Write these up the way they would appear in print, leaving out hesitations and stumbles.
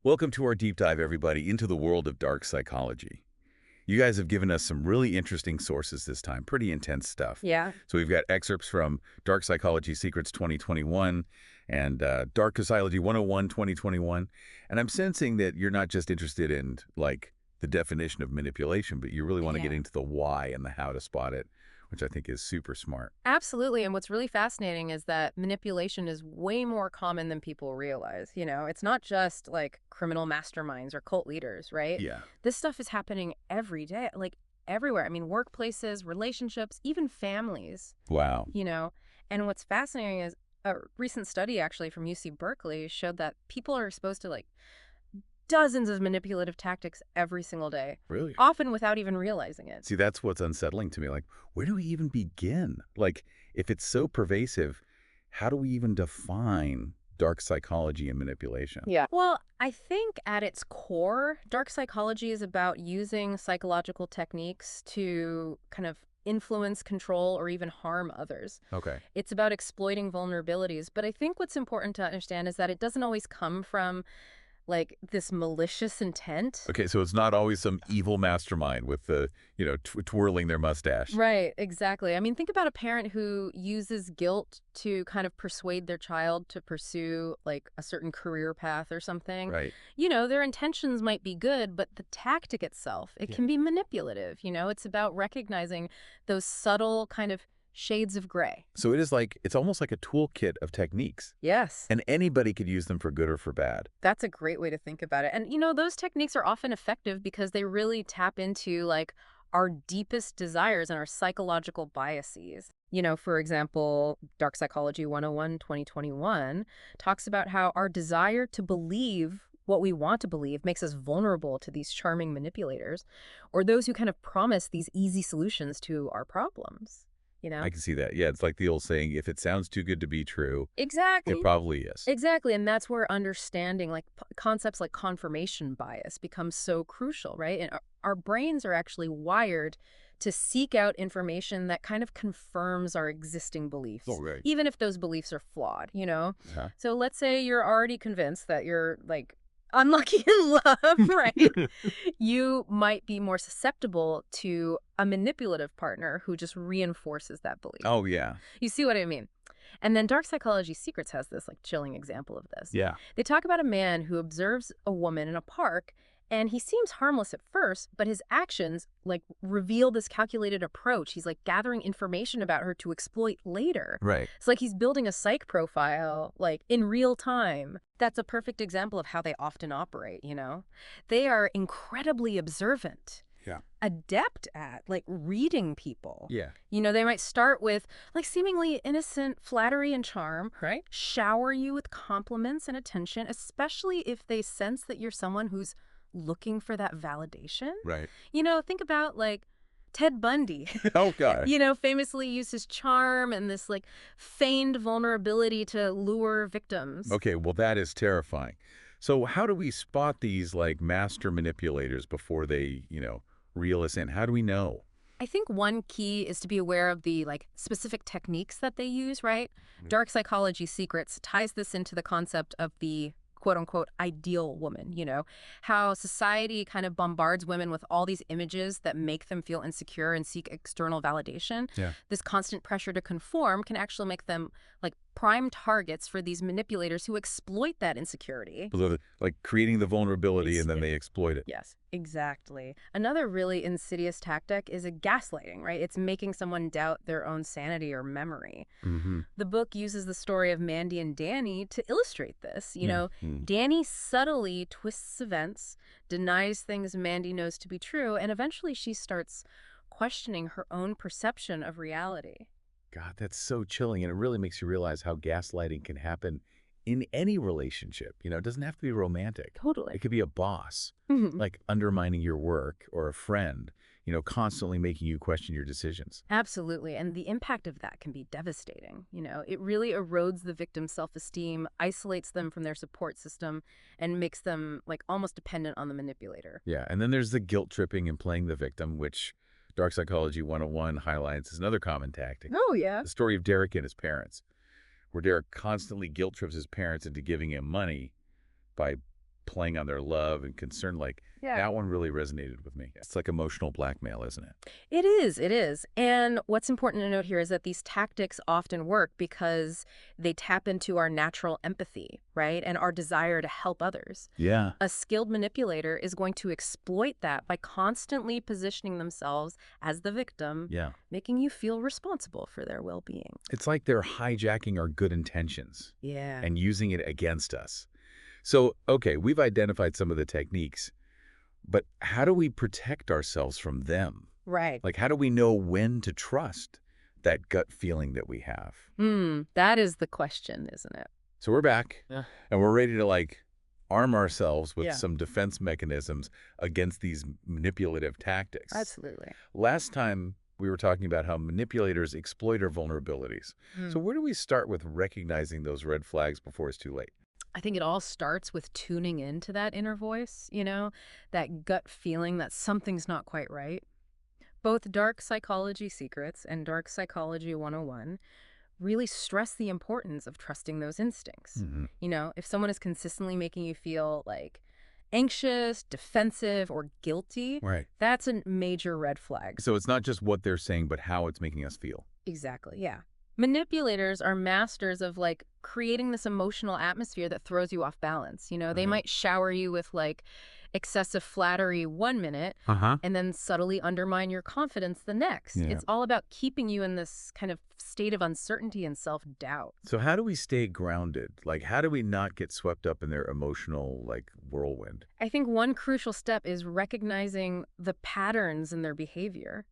Welcome to our deep dive, everybody, into the world of dark psychology. You guys have given us some really interesting sources this time, pretty intense stuff. Yeah. So we've got excerpts from Dark Psychology Secrets 2021 and Dark Psychology 101 2021. And I'm sensing that you're not just interested in, like, the definition of manipulation, but you really want to get Yeah. into the why and the how to spot it, which I think is super smart. Absolutely. And what's really fascinating is that manipulation is way more common than people realize. It's not just like criminal masterminds or cult leaders, right? Yeah. This stuff is happening every day, like everywhere. I mean, workplaces, relationships, even families, Wow. you know. And what's fascinating is a recent study actually from UC Berkeley showed that people are exposed to like dozens of manipulative tactics every single day, Really? often without even realizing it. See, that's what's unsettling to me. Like, where do we even begin? Like, if it's so pervasive, how do we even define dark psychology and manipulation? Yeah. Well, I think at its core, dark psychology is about using psychological techniques to kind of influence, control, or even harm others. Okay. It's about exploiting vulnerabilities. But I think what's important to understand is that it doesn't always come from like this malicious intent. Okay, so it's not always some evil mastermind with the, twirling their mustache. Right, exactly. I mean, think about a parent who uses guilt to kind of persuade their child to pursue like a certain career path or something. Right. Their intentions might be good, but the tactic itself, it Yeah. can be manipulative. It's about recognizing those subtle kind of shades of gray. So it's almost like a toolkit of techniques, Yes. and anybody could use them for good or for bad. That's a great way to think about it. And, those techniques are often effective because they really tap into like our deepest desires and our psychological biases. For example, Dark Psychology 101 2021 talks about how our desire to believe what we want to believe makes us vulnerable to these charming manipulators or those who kind of promise these easy solutions to our problems, I can see that. Yeah, it's like the old saying, if it sounds too good to be true, Exactly. it probably is. Exactly. And that's where understanding like concepts like confirmation bias becomes so crucial, right? And our brains are actually wired to seek out information that kind of confirms our existing beliefs, Oh, right. even if those beliefs are flawed. Huh? So let's say you're already convinced that you're like unlucky in love, right? You might be more susceptible to a manipulative partner who just reinforces that belief. Oh, yeah. You see what I mean? And then Dark Psychology Secrets has this like chilling example of this. Yeah. They talk about a man who observes a woman in a park and he seems harmless at first, but his actions like reveal this calculated approach. He's like gathering information about her to exploit later. Right. It's like he's building a psych profile like in real time. That's a perfect example of how they often operate. They are incredibly observant. Yeah. Adept at like reading people. Yeah. They might start with like seemingly innocent flattery and charm, right? Shower you with compliments and attention, especially if they sense that you're someone who's looking for that validation. Right. Think about like Ted Bundy. Oh, God. Famously used his charm and this like feigned vulnerability to lure victims. Okay, well, that is terrifying. So how do we spot these, like, master manipulators before they, reel us in? How do we know? I think one key is to be aware of the like specific techniques that they use, right? Dark Psychology Secrets ties this into the concept of the quote unquote ideal woman, how society kind of bombards women with all these images that make them feel insecure and seek external validation. Yeah. This constant pressure to conform can actually make them like prime targets for these manipulators who exploit that insecurity. Like creating the vulnerability and then they exploit it. Yes, exactly. Another really insidious tactic is a gaslighting, right? It's making someone doubt their own sanity or memory. Mm-hmm. The book uses the story of Mandy and Danny to illustrate this. Mm. Danny subtly twists events, denies things Mandy knows to be true, and eventually she starts questioning her own perception of reality. God, that's so chilling, and it really makes you realize how gaslighting can happen in any relationship. It doesn't have to be romantic. Totally. It could be a boss, like undermining your work, or a friend, constantly making you question your decisions. Absolutely. And the impact of that can be devastating. It really erodes the victim's self-esteem, isolates them from their support system, and makes them like almost dependent on the manipulator. Yeah, and then there's the guilt tripping and playing the victim, which Dark Psychology 101 highlights as another common tactic. Oh, yeah. The story of Derek and his parents, where Derek constantly guilt trips his parents into giving him money by playing on their love and concern, like Yeah. that one really resonated with me. It's like emotional blackmail, isn't it? It is, it is. And what's important to note here is that these tactics often work because they tap into our natural empathy, right? And our desire to help others. Yeah. A skilled manipulator is going to exploit that by constantly positioning themselves as the victim, Yeah. making you feel responsible for their well-being. It's like they're hijacking our good intentions Yeah. and using it against us. So, okay, we've identified some of the techniques, but how do we protect ourselves from them? Right. Like, how do we know when to trust that gut feeling that we have? That is the question, isn't it? So we're back, Yeah. and we're ready to, like, arm ourselves with Yeah. some defense mechanisms against these manipulative tactics. Absolutely. Last time, we were talking about how manipulators exploit our vulnerabilities. So where do we start with recognizing those red flags before it's too late? I think it all starts with tuning into that inner voice, that gut feeling that something's not quite right. Both Dark Psychology Secrets and Dark Psychology 101 really stress the importance of trusting those instincts. If someone is consistently making you feel like anxious, defensive, or guilty, Right. that's a major red flag. So it's not just what they're saying, but how it's making us feel. Exactly, yeah. Manipulators are masters of creating this emotional atmosphere that throws you off balance. They Right. might shower you with excessive flattery one minute and then subtly undermine your confidence the next. Yeah. It's all about keeping you in this kind of state of uncertainty and self-doubt. So how do we stay grounded? Like, how do we not get swept up in their emotional, whirlwind? I think one crucial step is recognizing the patterns in their behavior.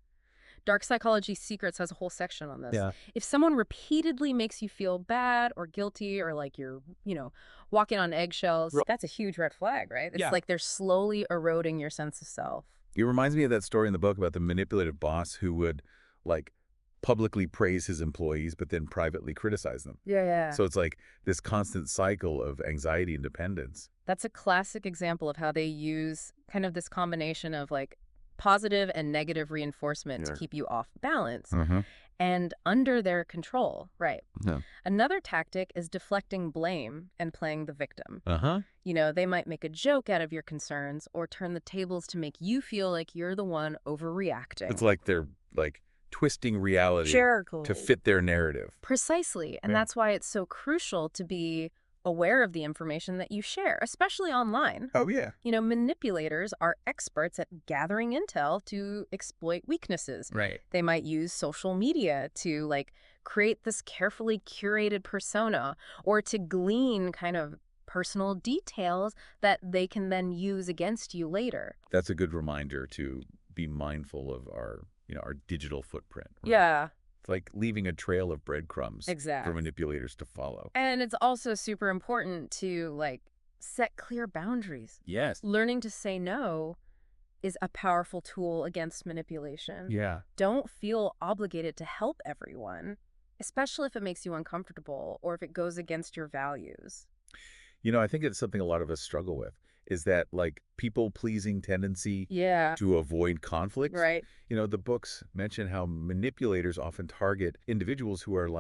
Dark Psychology Secrets has a whole section on this. Yeah. If someone repeatedly makes you feel bad or guilty or like you're, walking on eggshells, that's a huge red flag, right? It's Yeah. like they're slowly eroding your sense of self. It reminds me of that story in the book about the manipulative boss who would, publicly praise his employees, but then privately criticize them. Yeah. So it's like this constant cycle of anxiety and dependence. That's a classic example of how they use kind of this combination of positive and negative reinforcement to keep you off balance and under their control, right? Yeah. Another tactic is deflecting blame and playing the victim. They might make a joke out of your concerns or turn the tables to make you feel like you're the one overreacting. It's like they're, twisting reality to fit their narrative. Precisely. And Yeah. that's why it's so crucial to be aware of the information that you share, especially online. Oh, yeah. Manipulators are experts at gathering intel to exploit weaknesses. Right. They might use social media to create this carefully curated persona or to glean kind of personal details that they can then use against you later. That's a good reminder to be mindful of our digital footprint. Right? Yeah. It's like leaving a trail of breadcrumbs Exactly. for manipulators to follow. And it's also super important to set clear boundaries. Yes. Learning to say no is a powerful tool against manipulation. Yeah. Don't feel obligated to help everyone, especially if it makes you uncomfortable or if it goes against your values. I think it's something a lot of us struggle with, is that people-pleasing tendency Yeah. to avoid conflict. Right. The books mention how manipulators often target individuals who are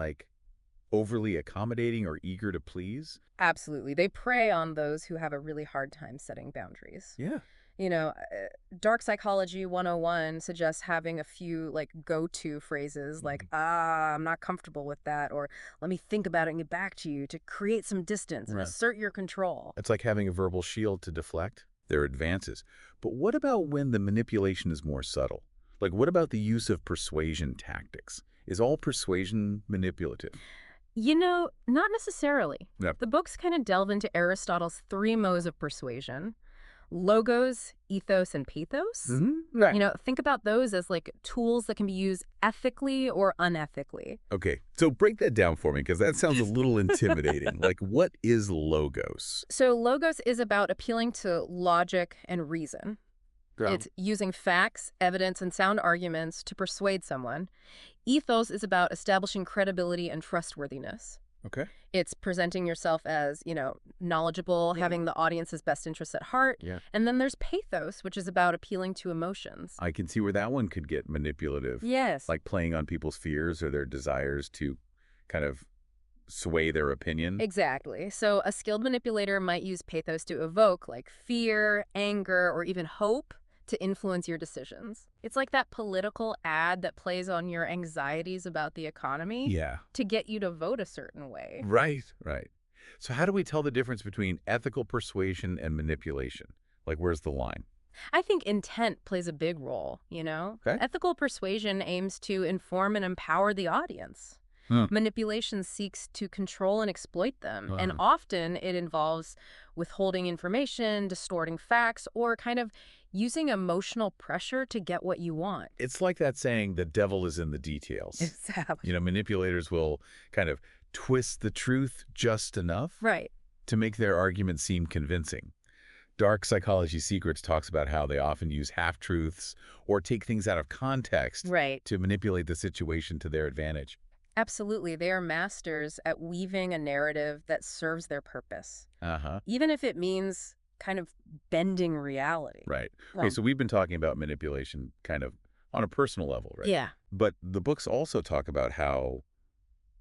overly accommodating or eager to please. Absolutely. They prey on those who have a really hard time setting boundaries. Yeah. Dark Psychology 101 suggests having a few go-to phrases I'm not comfortable with that, or let me think about it and get back to you, to create some distance and Right. assert your control. It's like having a verbal shield to deflect their advances. But what about when the manipulation is more subtle? What about the use of persuasion tactics? Is all persuasion manipulative? Not necessarily. Yep. The books kind of delve into Aristotle's 3 modes of persuasion: logos, ethos, and pathos. Right. Think about those as tools that can be used ethically or unethically. Okay, so break that down for me, because that sounds a little intimidating. What is logos? So logos is about appealing to logic and reason. Yeah. It's using facts, evidence, and sound arguments to persuade someone. Ethos is about establishing credibility and trustworthiness. Okay. It's presenting yourself as, knowledgeable, having the audience's best interests at heart. Yeah. And then there's pathos, which is about appealing to emotions. I can see where that one could get manipulative. Yes. Playing on people's fears or their desires to kind of sway their opinion. Exactly. So a skilled manipulator might use pathos to evoke like fear, anger, or even hope to influence your decisions. It's like that political ad that plays on your anxieties about the economy Yeah. to get you to vote a certain way. Right, right. So how do we tell the difference between ethical persuasion and manipulation? Like, where's the line? I think intent plays a big role, you know? Okay. Ethical persuasion aims to inform and empower the audience. Hmm. Manipulation seeks to control and exploit them, and Uh-huh. often it involves withholding information, distorting facts, or kind of using emotional pressure to get what you want. It's like that saying, the devil is in the details. Exactly. Manipulators will kind of twist the truth just enough Right. to make their argument seem convincing. Dark Psychology Secrets talks about how they often use half-truths or take things out of context Right. to manipulate the situation to their advantage. Absolutely. They are masters at weaving a narrative that serves their purpose, Uh-huh. even if it means kind of bending reality. Right. Okay, so we've been talking about manipulation kind of on a personal level, right? Yeah. But the books also talk about how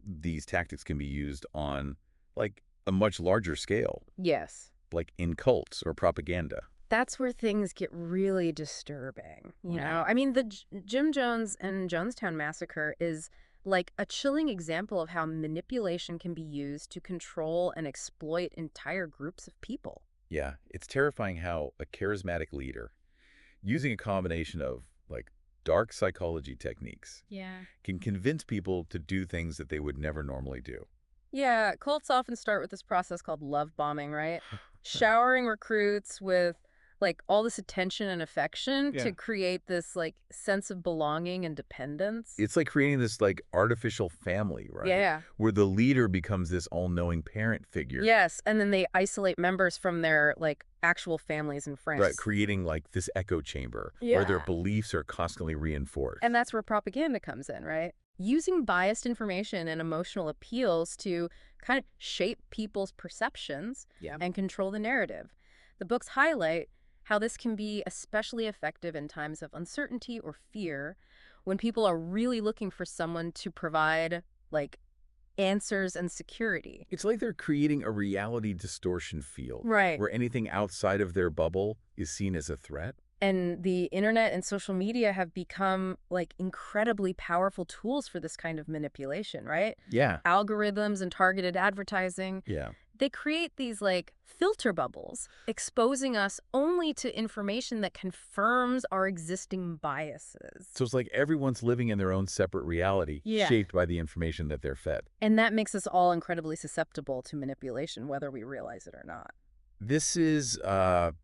these tactics can be used on, like, a much larger scale, Yes. like in cults or propaganda. That's where things get really disturbing. I mean, the Jim Jones and Jonestown massacre is like a chilling example of how manipulation can be used to control and exploit entire groups of people. Yeah, it's terrifying how a charismatic leader, using a combination of, like, dark psychology techniques, Yeah. can convince people to do things that they would never normally do. Yeah, cults often start with this process called love bombing, right? Showering recruits with like all this attention and affection Yeah. to create this like sense of belonging and dependence. It's like creating this, like, artificial family, right? Yeah. Where the leader becomes this all-knowing parent figure. Yes, and then they isolate members from their like actual families and Right, friends. creating, like, this echo chamber where their Yeah. beliefs are constantly reinforced. And that's where propaganda comes in, right? Using biased information and emotional appeals to kind of shape people's perceptions Yeah. and control the narrative. The books highlight how this can be especially effective in times of uncertainty or fear when people are really looking for someone to provide like answers and security. It's like they're creating a reality distortion field Right. where anything outside of their bubble is seen as a threat. And the internet and social media have become like incredibly powerful tools for this kind of manipulation, right? Yeah. Algorithms and targeted advertising, Yeah. they create these like filter bubbles, exposing us only to information that confirms our existing biases. So it's like everyone's living in their own separate reality, Yeah. shaped by the information that they're fed. And that makes us all incredibly susceptible to manipulation, whether we realize it or not. This is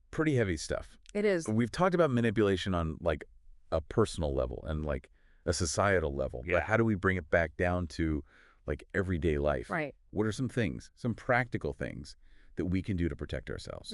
pretty heavy stuff. It is. We've talked about manipulation on, like, a personal level and, like, a societal level. Yeah. But how do we bring it back down to, like, everyday life? Right. What are some things, some practical things that we can do to protect ourselves?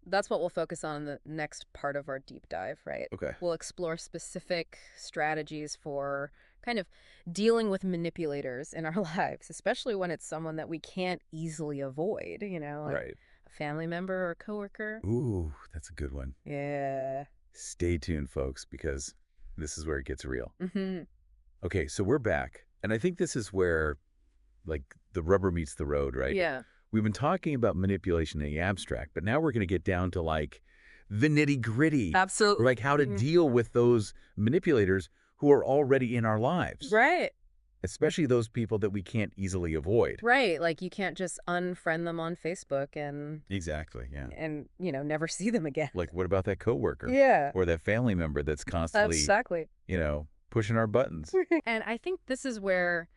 That's what we'll focus on in the next part of our deep dive, right? Okay. We'll explore specific strategies for kind of dealing with manipulators in our lives, especially when it's someone that we can't easily avoid, like Right. a family member or a coworker. Ooh, that's a good one. Yeah. Stay tuned, folks, because this is where it gets real. Mm-hmm. Okay, so we're back. And I think this is where, like, the rubber meets the road, right? Yeah. We've been talking about manipulation in the abstract, but now we're going to get down to, like, the nitty-gritty. Absolutely. Like how to deal with those manipulators who are already in our lives. Right. Especially those people that we can't easily avoid. Right. Like you can't just unfriend them on Facebook and Exactly, yeah. never see them again. Like, what about that coworker? Yeah. Or that family member that's constantly, Exactly. pushing our buttons? And I think this is where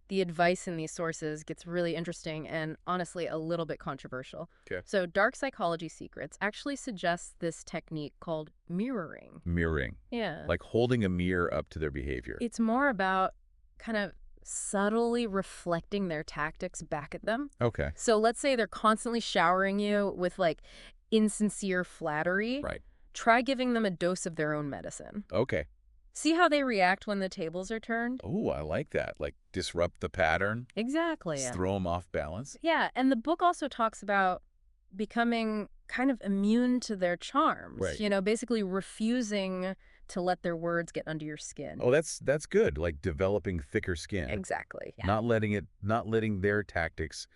the advice in these sources gets really interesting and honestly a little bit controversial. Okay. So Dark Psychology Secrets actually suggests this technique called mirroring. Mirroring. Yeah. Like holding a mirror up to their behavior. It's more about kind of subtly reflecting their tactics back at them. Okay. So let's say they're constantly showering you with like insincere flattery. Right. Try giving them a dose of their own medicine. Okay. See how they react when the tables are turned? Oh, I like that. Like, disrupt the pattern. Exactly. Just throw them off balance. Yeah, and the book also talks about becoming kind of immune to their charms, Right. basically refusing to let their words get under your skin. Oh, that's good. Like developing thicker skin, Exactly. Yeah. not letting their tactics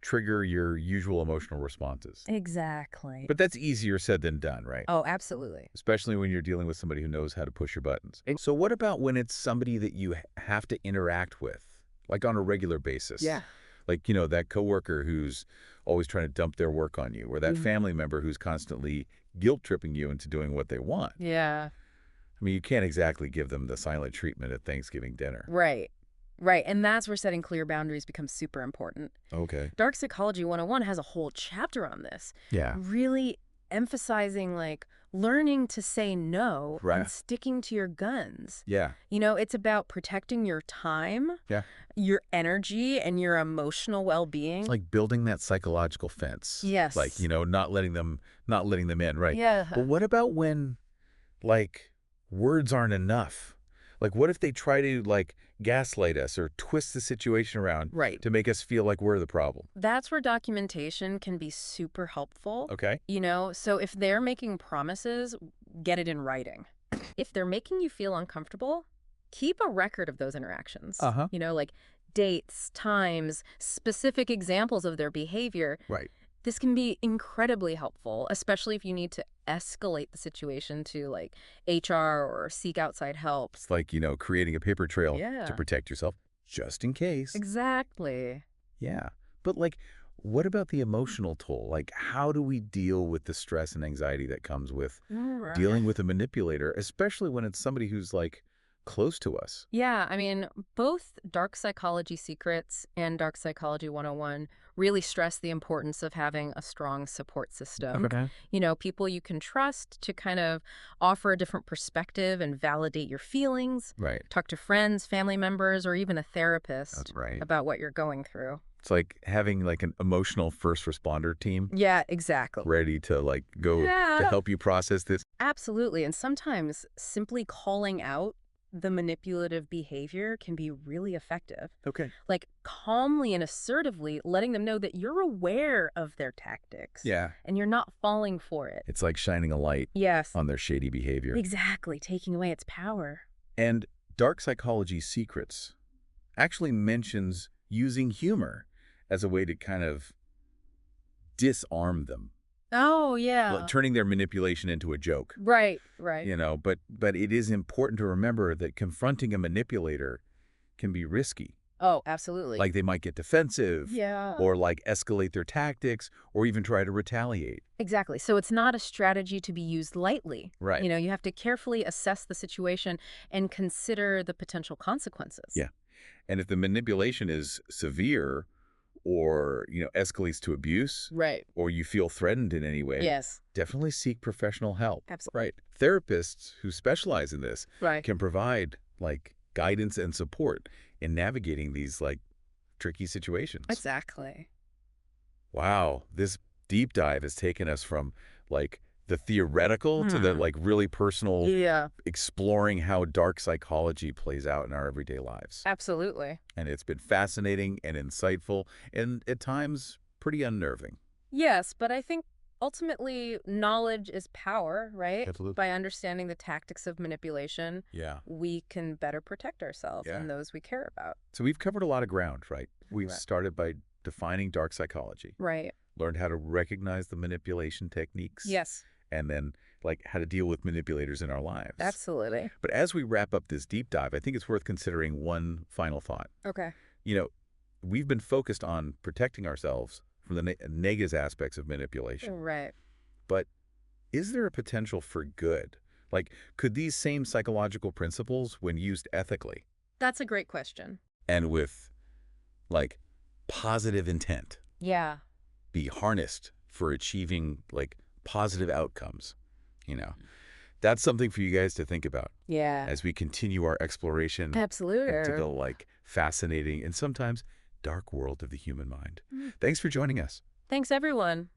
trigger your usual emotional responses. Exactly. But that's easier said than done, right? Oh, absolutely. Especially when you're dealing with somebody who knows how to push your buttons. So what about when it's somebody that you have to interact with, like on a regular basis? Yeah. Like, that coworker who's always trying to dump their work on you, or that family member who's constantly guilt-tripping you into doing what they want. Yeah. I mean, you can't exactly give them the silent treatment at Thanksgiving dinner. Right. Right. And that's where setting clear boundaries becomes super important. Okay. Dark Psychology 101 has a whole chapter on this, Yeah. really emphasizing like learning to say no Right. and sticking to your guns. Yeah. It's about protecting your time, Yeah. your energy, and your emotional well-being. It's like building that psychological fence. Yes. Like, not letting them in, right? Yeah. But what about when, like, words aren't enough? Like, what if they try to, like, gaslight us or twist the situation around Right. to make us feel like we're the problem? That's where documentation can be super helpful. Okay. So if they're making promises, get it in writing. If they're making you feel uncomfortable, keep a record of those interactions. Uh-huh. Like dates, times, specific examples of their behavior. Right. This can be incredibly helpful, especially if you need to escalate the situation to like HR or seek outside help. It's like, creating a paper trail Yeah. to protect yourself just in case. Exactly. Yeah. But, like, what about the emotional toll? Like, how do we deal with the stress and anxiety that comes with dealing with a manipulator, especially when it's somebody who's, like, close to us? Yeah, I mean, both Dark Psychology Secrets and Dark Psychology 101 really stress the importance of having a strong support system. Okay. People you can trust to kind of offer a different perspective and validate your feelings. Right. Talk to friends, family members, or even a therapist That's right. about what you're going through. It's like having, like, an emotional first responder team Yeah, exactly. ready to, like, go Yeah. to help you process this. Absolutely. And sometimes simply calling out the manipulative behavior can be really effective. Okay. Like calmly and assertively letting them know that you're aware of their tactics. Yeah. And you're not falling for it. It's like shining a light Yes. on their shady behavior. Exactly. Taking away its power. And Dark Psychology Secrets actually mentions using humor as a way to kind of disarm them, Oh, yeah. turning their manipulation into a joke. Right, right. But it is important to remember that confronting a manipulator can be risky. Oh, absolutely. Like they might get defensive, Yeah. or like escalate their tactics, or even try to retaliate. Exactly. So it's not a strategy to be used lightly. Right. You have to carefully assess the situation and consider the potential consequences. Yeah. And if the manipulation is severe, or escalates to abuse, Right. or you feel threatened in any way, Yes. definitely seek professional help. Absolutely. Right. Therapists who specialize in this Right. can provide like guidance and support in navigating these like tricky situations. Exactly. Wow, this deep dive has taken us from like the theoretical to the like really personal, Yeah. exploring how dark psychology plays out in our everyday lives. Absolutely. And it's been fascinating and insightful and at times pretty unnerving. Yes, but I think ultimately knowledge is power, right? Absolutely. By understanding the tactics of manipulation, Yeah. we can better protect ourselves Yeah. and those we care about. So we've covered a lot of ground, right? We've Right. started by defining dark psychology, Right. learned how to recognize the manipulation techniques, Yes. and then like how to deal with manipulators in our lives. Absolutely. But as we wrap up this deep dive, I think it's worth considering one final thought. Okay. We've been focused on protecting ourselves from the negative aspects of manipulation. Right. But is there a potential for good? Like, could these same psychological principles, when used ethically That's a great question. and with, like, positive intent, Yeah. be harnessed for achieving, like, positive outcomes? That's something for you guys to think about Yeah. as we continue our exploration into Absolutely. the, like, fascinating and sometimes dark world of the human mind. Mm. Thanks for joining us. Thanks, everyone.